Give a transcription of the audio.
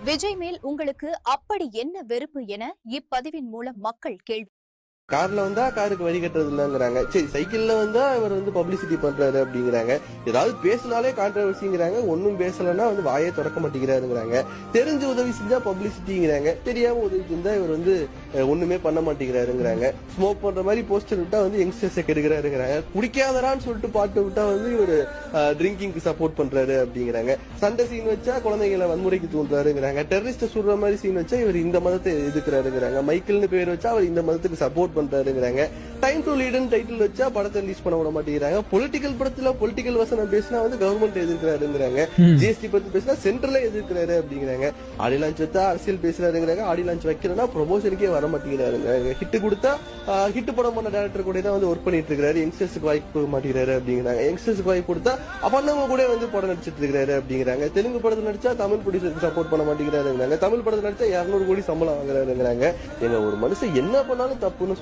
விஜய் மேல் உங்களுக்கு அப்படி என்ன வெறுப்பு என இப்பதிவின் மூலம் மக்கள் கேள்வி. கார்ல வந்தா காருக்கு வரி கட்டுறது இல்லங்கிறாங்க. சரி, சைக்கிள்ல வந்தா இவர் பப்ளிசிட்டி பண்றாரு அப்படிங்கிறாங்க. ஏதாவது பேசினாலே கான்ட்ரவர்சிங்கிறாங்க. ஒன்னும் பேசலன்னா வாயே திறக்க மாட்டேங்கிறாருங்கிறாங்க. தெரிஞ்சு உதவி செஞ்சா பப்ளிசிட்டிங்கிறாங்க. தெரியாம உதவி செஞ்சா இவர் ஒண்ணுமே பண்ண மாட்டேங்கிறாருங்கிறாங்க. ஸ்மோக் பண்ற மாதிரி போஸ்டர் விட்டா யங்ஸ்டர்ஸ் கெடுக்கிறாருங்கிறாங்க. குடிக்காதரான்னு சொல்லிட்டு பாட்டு விட்டா இவர் ட்ரிங்கிங்க்கு சப்போர்ட் பண்றாரு அப்படிங்கிறாங்க. சண்டை சீன் வச்சா குழந்தைகளை வன்முறைக்கு தூண்டுறாருங்கிறாங்க. டெரரிஸ்ட் சுடுற மாதிரி சீன் வச்சா இவர் இந்த மதத்தை எதிர்க்கிறாருங்கிறாங்க. மைக்கிள்னு பேர் வச்சா அவர் இந்த மதத்துக்கு சப்போர்ட் பண்றாருங்கிறாங்க. டைம் டு லீடுன்னு டைட்டில் வச்சா படத்தை ரிலீஸ் பண்ண விட மாட்டேங்கிறாங்க. பொலிட்டிக்கல் படத்துல பொலிட்டிக்கல் வசனம் பேசினா கவர்மெண்ட் எதிர்க்கிறாருங்கிறாங்க. ஜிஎஸ்டி பத்தி பேசினா சென்ட்ரல எதிர்க்கிறாரு அப்படிங்கிறாங்க. ஆடி லான்ச் வச்சா அரசியல் பேசுறாருங்கிறாங்க. ஆடி லான்ச் வைக்கிறனா ப்ரொமோஷனுக்கே வர மாட்டேங்கிறாருங்க. ஹிட் கொடுத்தா ஹிட் படம் பண்ண டேரக்டர் கூட தான் ஒர்க் பண்ணிட்டு இருக்காரு. யங்ஸ்டர்ஸ்க்கு வாய்ப்பு மாட்டேங்கிறாரு அப்படிங்கிறாங்க. யங்ஸ்டர்ஸ்க்கு வாய்ப்பு கொடுத்தா அப்பண்ணவங்க கூட படம் நடிச்சிட்டு இருக்காரு அப்படிங்கிறாங்க. தெலுங்கு படத்துல நடிச்சா தமிழ் ப்ரொடியூசருக்கு சப்போர்ட் பண்ண மாட்டேங்கிறாருங்கிறாங்க. தமிழ் படத்துல நடிச்சா 200 கோடி சம்பளம் வாங்குறாருங்கிறாங்க. எங்க ஒரு மனுஷன் என்ன பண்ணாலும் தப்புன்னு